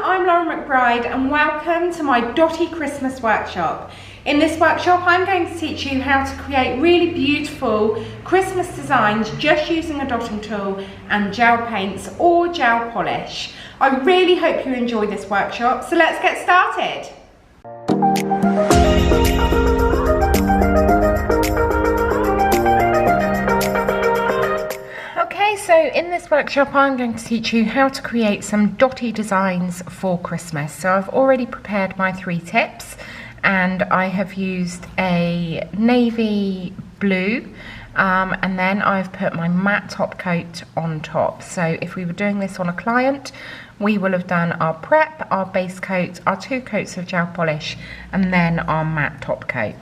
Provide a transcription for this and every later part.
I'm Laura McBride and welcome to my Dotty Christmas workshop. In this workshop I'm going to teach you how to create really beautiful Christmas designs just using a dotting tool and gel paints or gel polish. I really hope you enjoy this workshop, so let's get started. So in this workshop I'm going to teach you how to create some dotty designs for Christmas. So I've already prepared my 3 tips and I have used a navy blue and then I've put my matte top coat on top. So if we were doing this on a client, we will have done our prep, our base coat, our 2 coats of gel polish and then our matte top coat.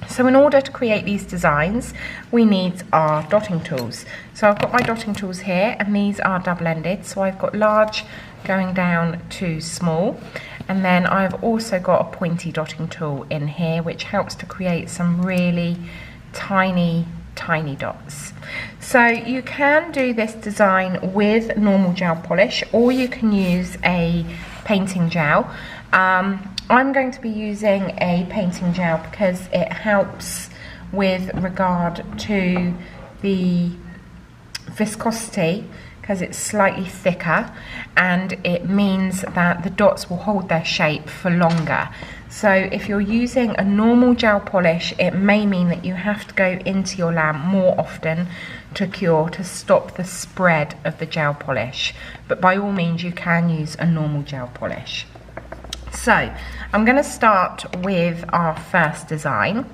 So in order to create these designs, we need our dotting tools. So I've got my dotting tools here and these are double-ended. So I've got large going down to small. And then I've also got a pointy dotting tool in here, which helps to create some really tiny dots. So you can do this design with normal gel polish or you can use a painting gel. I'm going to be using a painting gel because it helps with regard to the viscosity because it's slightly thicker and it means that the dots will hold their shape for longer. So if you're using a normal gel polish, it may mean that you have to go into your lamp more often to cure to stop the spread of the gel polish. But by all means you can use a normal gel polish. So I'm going to start with our first design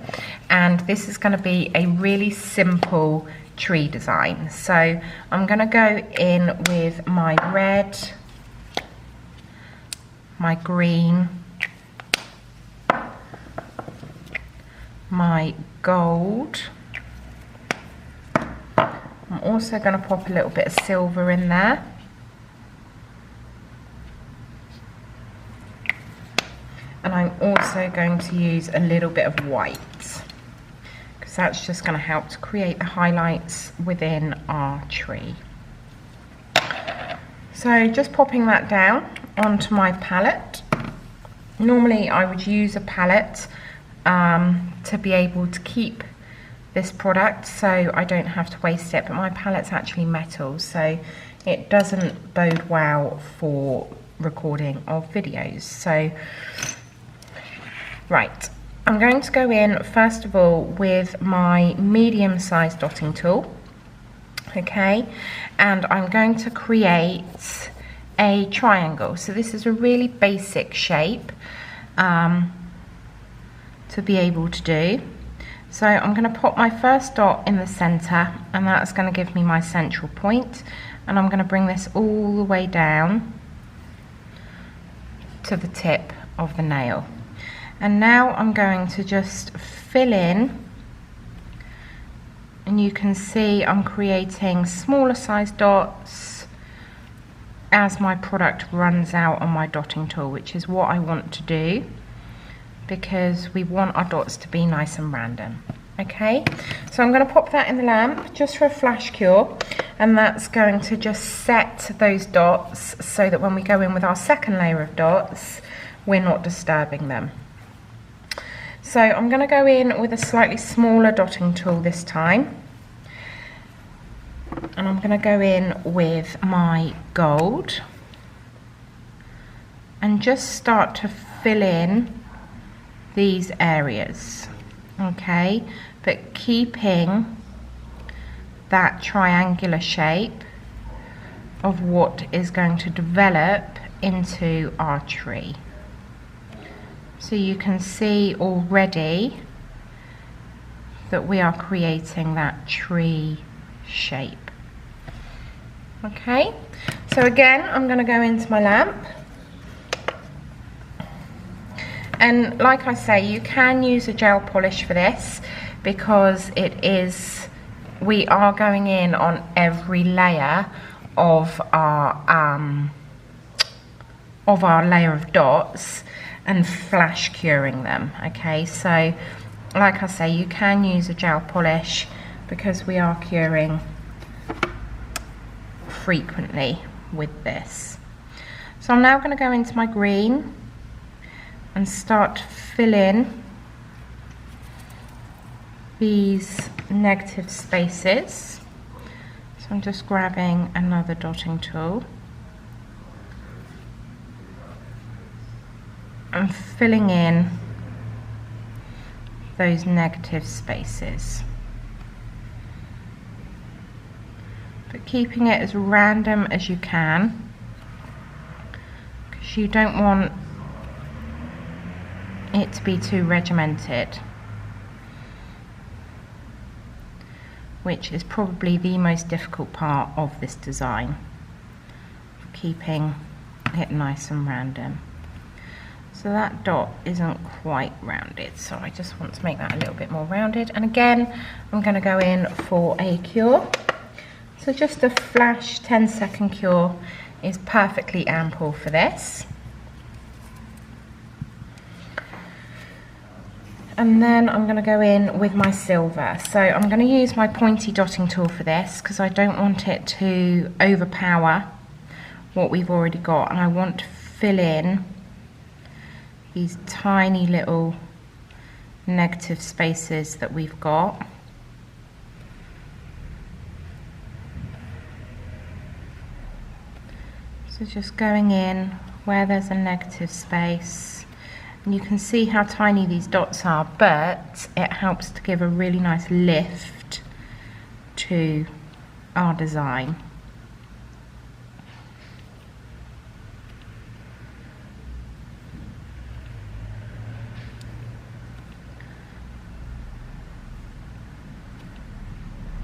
and this is going to be a really simple tree design. So I'm going to go in with my red, my green, my gold. I'm also going to pop a little bit of silver in there. And I'm also going to use a little bit of white because that's just going to help to create the highlights within our tree. So just popping that down onto my palette. Normally I would use a palette to be able to keep this product so I don't have to waste it, but my palette's actually metal so it doesn't bode well for recording of videos. So right, I'm going to go in first of all with my medium-sized dotting tool, okay, and I'm going to create a triangle. So this is a really basic shape to be able to do. So I'm going to pop my first dot in the center and that's going to give me my central point, and I'm going to bring this all the way down to the tip of the nail. And now I'm going to just fill in, and you can see I'm creating smaller size dots as my product runs out on my dotting tool, which is what I want to do because we want our dots to be nice and random. Okay, so I'm going to pop that in the lamp just for a flash cure, and that's going to just set those dots so that when we go in with our second layer of dots, we're not disturbing them. So I'm going to go in with a slightly smaller dotting tool this time, and I'm going to go in with my gold and just start to fill in these areas, okay, but keeping that triangular shape of what is going to develop into our tree. So you can see already that we are creating that tree shape. Okay, so again I'm going to go into my lamp, and like I say, you can use a gel polish for this because we are going in on every layer of our layer of dots and flash curing them. Okay, so like I say, you can use a gel polish because we are curing frequently with this. So I'm now going to go into my green and start to fill in these negative spaces. So I'm just grabbing another dotting tool and filling in those negative spaces, but keeping it as random as you can, because you don't want it to be too regimented, which is probably the most difficult part of this design, keeping it nice and random. So that dot isn't quite rounded, so I just want to make that a little bit more rounded. And again, I'm going to go in for a cure. So just a flash 10-second cure is perfectly ample for this. And then I'm going to go in with my silver. So I'm going to use my pointy dotting tool for this, because I don't want it to overpower what we've already got, and I want to fill in these tiny little negative spaces that we've got. So just going in where there's a negative space, and you can see how tiny these dots are, but it helps to give a really nice lift to our design.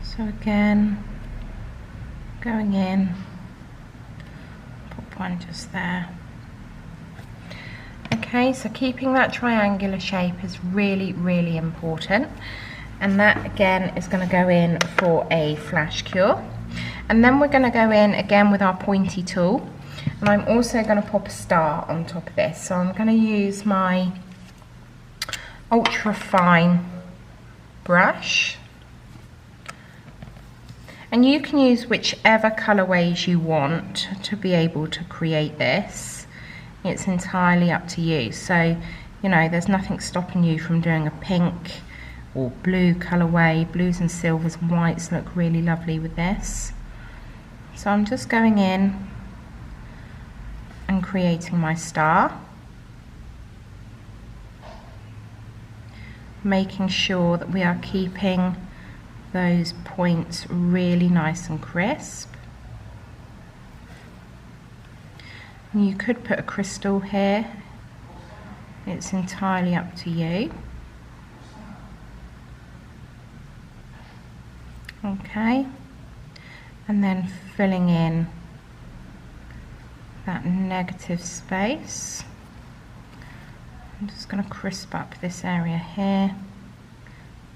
So again, going in, put one just there. Okay, so keeping that triangular shape is really, really important. And that again is going to go in for a flash cure. And then we're going to go in again with our pointy tool. And I'm also going to pop a star on top of this. So I'm going to use my ultra fine brush. And you can use whichever colorways you want to be able to create this. It's entirely up to you. So, you know, there's nothing stopping you from doing a pink or blue colorway. Blues and silvers and whites look really lovely with this. So I'm just going in and creating my star, making sure that we are keeping those points really nice and crisp. And you could put a crystal here, it's entirely up to you. Okay, and then filling in that negative space. I'm just going to crisp up this area here,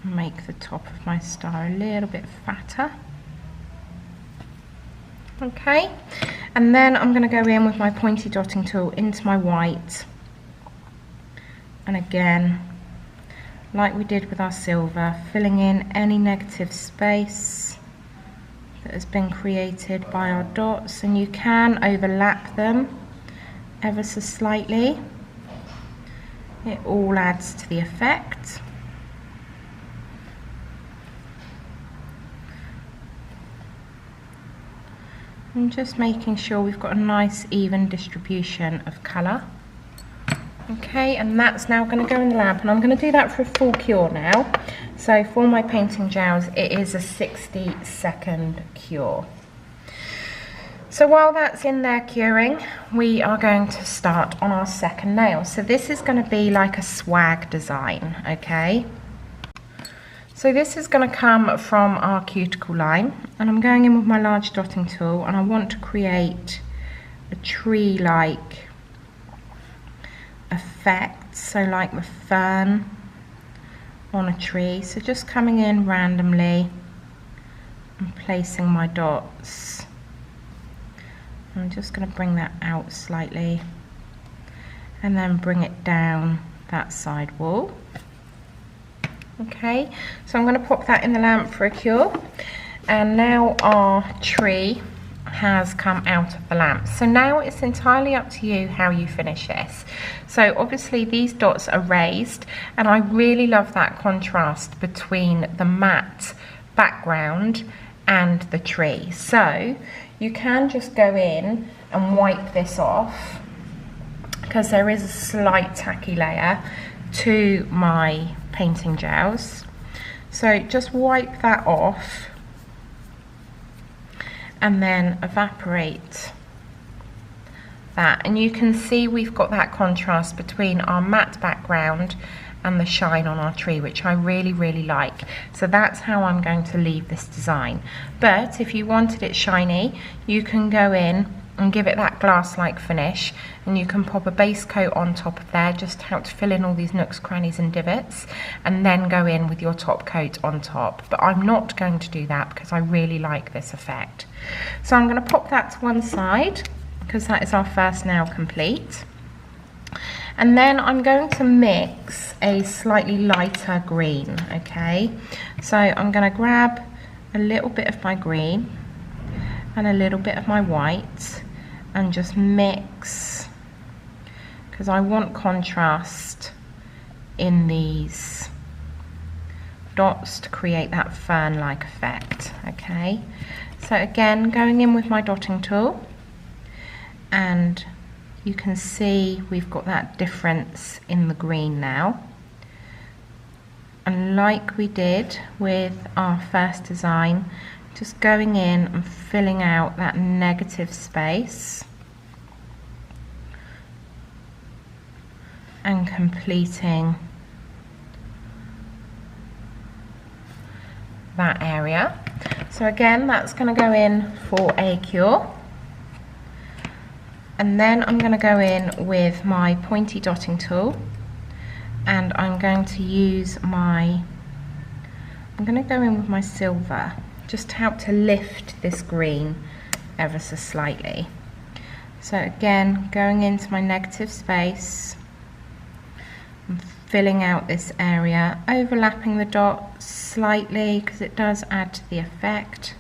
make the top of my star a little bit fatter. Okay, and then I'm going to go in with my pointy dotting tool into my white, and again, like we did with our silver, filling in any negative space that has been created by our dots. And you can overlap them ever so slightly, it all adds to the effect. And just making sure we've got a nice even distribution of colour. Okay, and that's now going to go in the lamp, and I'm going to do that for a full cure now. So for my painting gels, it is a 60-second cure. So while that's in there curing, we are going to start on our second nail. So this is going to be like a swag design, okay? So this is going to come from our cuticle line, and I'm going in with my large dotting tool, and I want to create a tree-like effect, so like the fern on a tree. So just coming in randomly and placing my dots. I'm just going to bring that out slightly and then bring it down that side wall. Okay, so I'm going to pop that in the lamp for a cure. And now our tree has come out of the lamp. So now it's entirely up to you how you finish this. So obviously these dots are raised, and I really love that contrast between the matte background and the tree. So you can just go in and wipe this off, because there is a slight tacky layer to my painting gels. So just wipe that off and then evaporate that, and you can see we've got that contrast between our matte background and the shine on our tree, which I really like. So that's how I'm going to leave this design. But if you wanted it shiny, you can go in and give it that glass-like finish, and you can pop a base coat on top of there just to help to fill in all these nooks, crannies and divots, and then go in with your top coat on top. But I'm not going to do that because I really like this effect. So I'm going to pop that to one side because that is our first nail complete. And then I'm going to mix a slightly lighter green, okay? So I'm going to grab a little bit of my green and a little bit of my white and just mix, because I want contrast in these dots to create that fern-like effect, okay? So again, going in with my dotting tool, and you can see we've got that difference in the green now. And like we did with our first design, just going in and filling out that negative space and completing that area. So again, that's going to go in for a cure. And then I'm going to go in with my pointy dotting tool, and I'm going to use I'm going to go in with my silver just to help to lift this green ever so slightly. So again, going into my negative space and filling out this area, overlapping the dots slightly because it does add to the effect.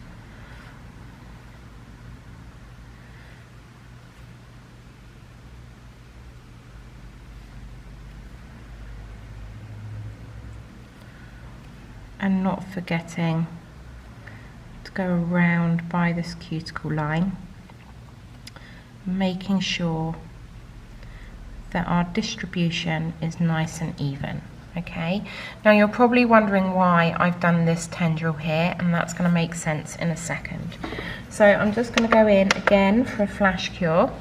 And not forgetting to go around by this cuticle line, making sure that our distribution is nice and even. Okay, now you're probably wondering why I've done this tendril here, and that's going to make sense in a second. So I'm just going to go in again for a flash cure,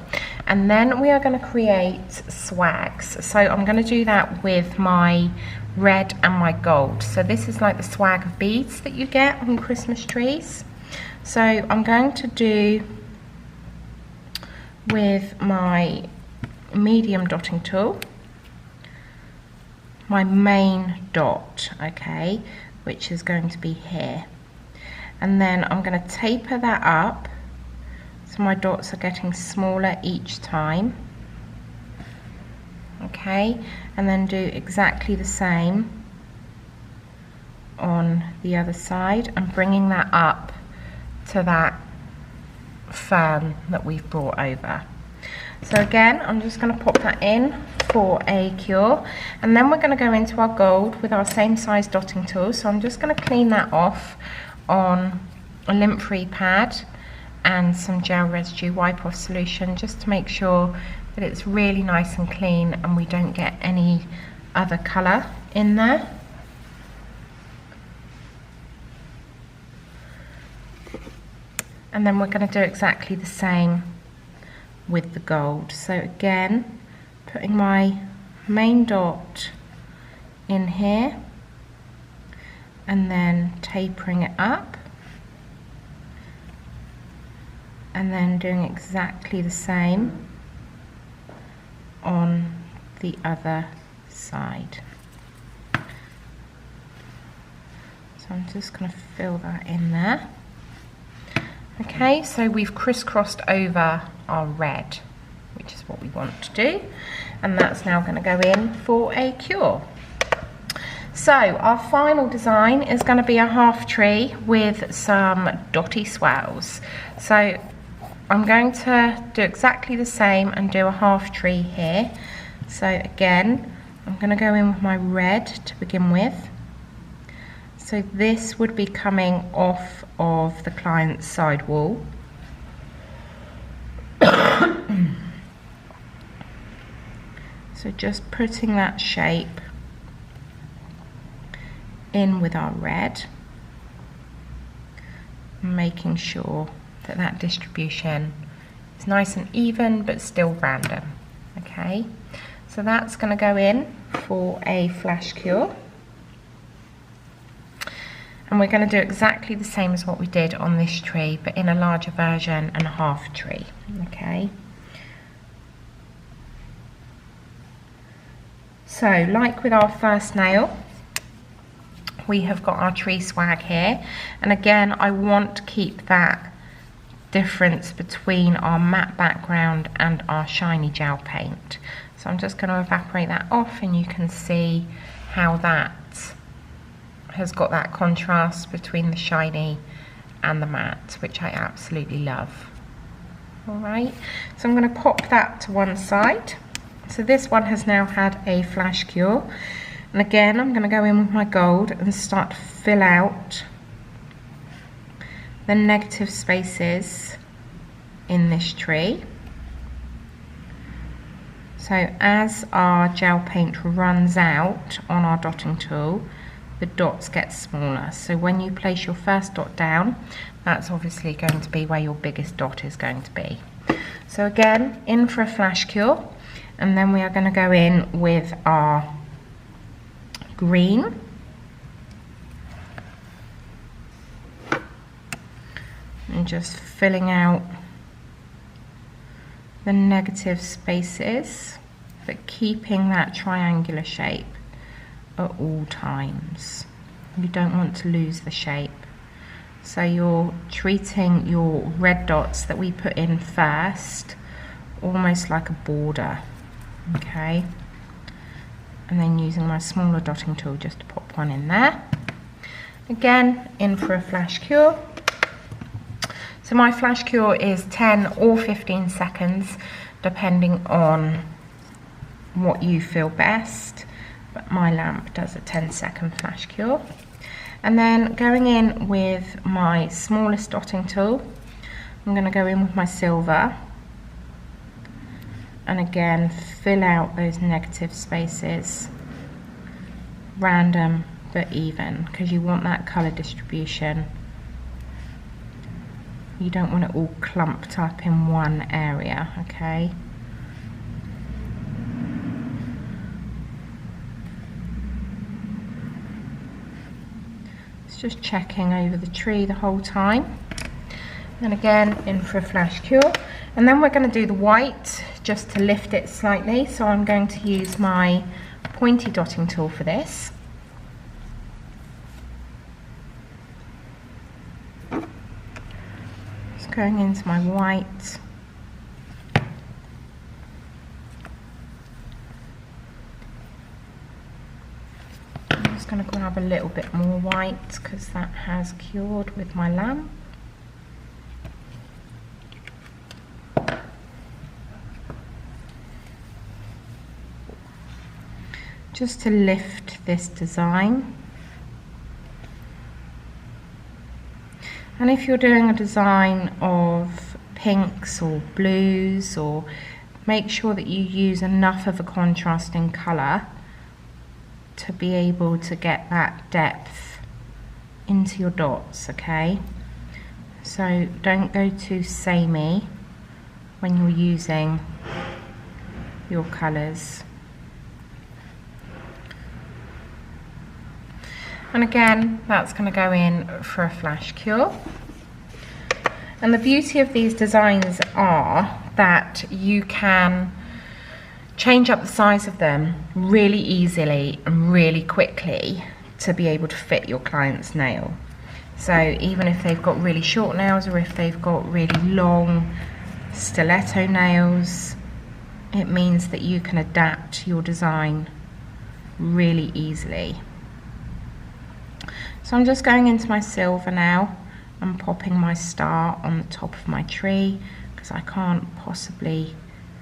and then we are going to create swags. So I'm going to do that with my red and my gold. So this is like the swag of beads that you get on Christmas trees. So I'm going to do with my medium dotting tool my main dot, okay, which is going to be here, and then I'm going to taper that up so my dots are getting smaller each time, okay, and then do exactly the same on the other side and bringing that up to that fern that we've brought over. So again, I'm just going to pop that in for a cure, and then we're going to go into our gold with our same size dotting tool. So I'm just going to clean that off on a lint-free pad and some gel residue wipe off solution, just to make sure that it's really nice and clean and we don't get any other colour in there. And then we're going to do exactly the same with the gold. So again, putting my main dot in here and then tapering it up, and then doing exactly the same on the other side. So I'm just going to fill that in there. Okay, so we've crisscrossed over our red, which is what we want to do, and that's now going to go in for a cure. So our final design is going to be a half tree with some dotty swells. So I'm going to do exactly the same and do a half tree here. So again, I'm going to go in with my red to begin with. So this would be coming off of the client's side wall. So just putting that shape in with our red, making sure that that distribution is nice and even but still random. Okay, so that's going to go in for a flash cure, and we're going to do exactly the same as what we did on this tree but in a larger version and a half tree. Okay, so like with our first nail, we have got our tree swag here, and again I want to keep that difference between our matte background and our shiny gel paint. So I'm just going to evaporate that off, and you can see how that has got that contrast between the shiny and the matte, which I absolutely love. Alright, so I'm going to pop that to one side. So this one has now had a flash cure, and again I'm going to go in with my gold and start to fill out the negative spaces in this tree. So as our gel paint runs out on our dotting tool, the dots get smaller. So when you place your first dot down, that's obviously going to be where your biggest dot is going to be. So again, in for a flash cure, and then we are going to go in with our green. And just filling out the negative spaces, but keeping that triangular shape at all times. You don't want to lose the shape. So you're treating your red dots that we put in first almost like a border. Okay, and then using my smaller dotting tool just to pop one in there. Again, in for a flash cure. So my flash cure is 10 or 15 seconds depending on what you feel best, but my lamp does a 10-second flash cure. And then going in with my smallest dotting tool, I'm going to go in with my silver and again fill out those negative spaces, random but even, because you want that colour distribution. You don't want it all clumped up in one area, okay? It's just checking over the tree the whole time. And again, in for a flash cure. And then we're going to do the white just to lift it slightly. So I'm going to use my pointy dotting tool for this. Just going into my white. I'm just going to grab a little bit more white because that has cured with my lamp. Just to lift this design. And if you're doing a design of pinks or blues, or make sure that you use enough of a contrasting colour to be able to get that depth into your dots, okay? So don't go too samey when you're using your colours. And again, that's going to go in for a flash cure. And the beauty of these designs are that you can change up the size of them really easily and really quickly to be able to fit your client's nail. So even if they've got really short nails, or if they've got really long stiletto nails, it means that you can adapt your design really easily. So I'm just going into my silver now and popping my star on the top of my tree, because I can't possibly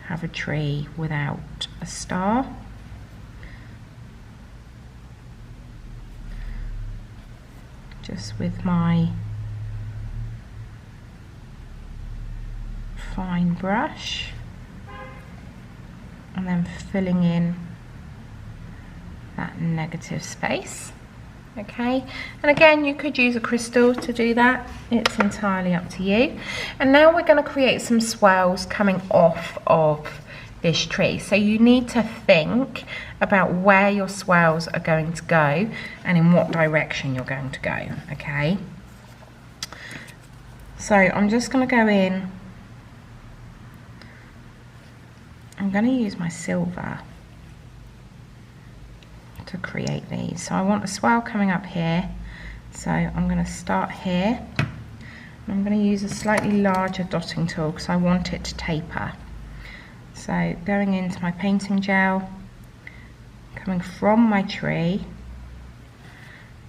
have a tree without a star. Just with my fine brush, and then filling in that negative space. Okay, and again, you could use a crystal to do that. It's entirely up to you. And now we're going to create some swirls coming off of this tree. So you need to think about where your swirls are going to go and in what direction you're going to go. Okay, so I'm just going to go in. I'm going to use my silver to create these. So I want a swirl coming up here, so I'm going to start here, and I'm going to use a slightly larger dotting tool because I want it to taper. So going into my painting gel, coming from my tree,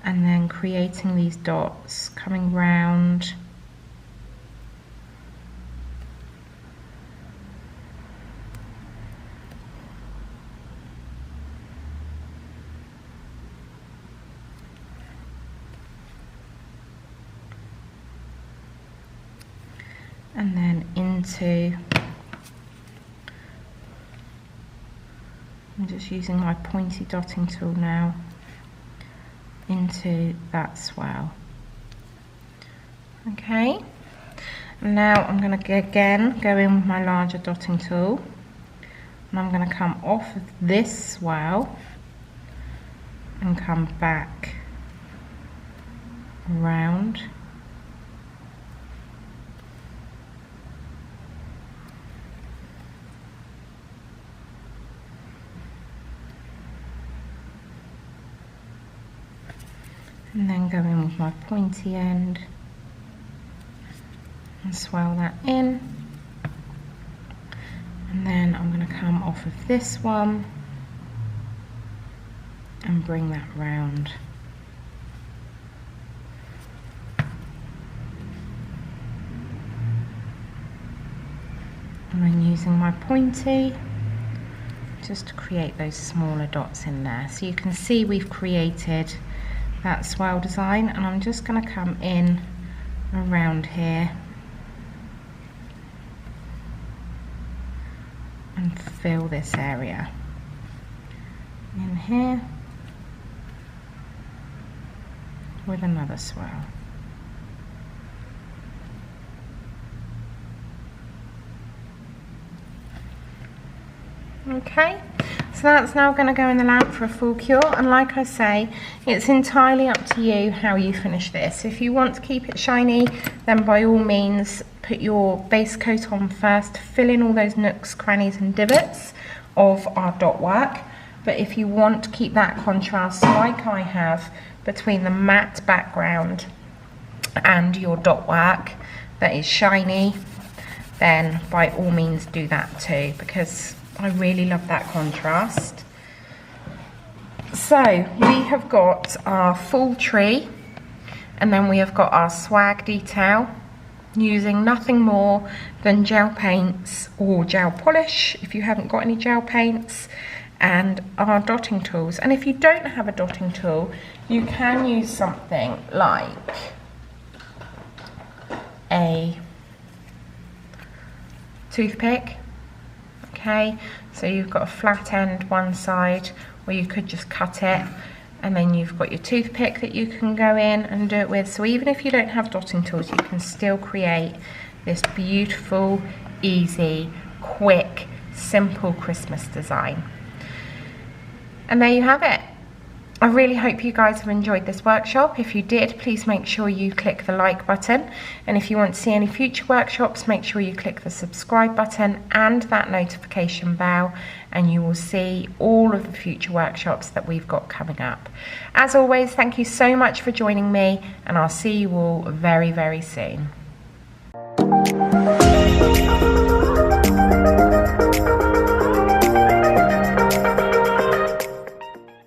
and then creating these dots, coming round, and then into, I'm just using my pointy dotting tool now, into that swirl. Okay, and now I'm going to again go in with my larger dotting tool, and I'm going to come off of this swirl and come back around. And then go in with my pointy end and swirl that in. And then I'm going to come off of this one and bring that round. And then using my pointy just to create those smaller dots in there. So you can see we've created that swirl design, and I'm just going to come in around here and fill this area in here with another swirl. Okay, so that's now going to go in the lamp for a full cure, and like I say, it's entirely up to you how you finish this. If you want to keep it shiny, then by all means put your base coat on first, fill in all those nooks, crannies and divots of our dot work. But if you want to keep that contrast like I have between the matte background and your dot work that is shiny, then by all means do that too, because I really love that contrast. So we have got our full tree, and then we have got our swag detail using nothing more than gel paints or gel polish if you haven't got any gel paints, and our dotting tools. And if you don't have a dotting tool, you can use something like a toothpick. Okay, so you've got a flat end one side, or you could just cut it, and then you've got your toothpick that you can go in and do it with. So even if you don't have dotting tools, you can still create this beautiful, easy, quick, simple Christmas design. And there you have it. I really hope you guys have enjoyed this workshop. If you did, please make sure you click the like button. And if you want to see any future workshops, make sure you click the subscribe button and that notification bell, and you will see all of the future workshops that we've got coming up. As always, thank you so much for joining me, and I'll see you all very, very soon.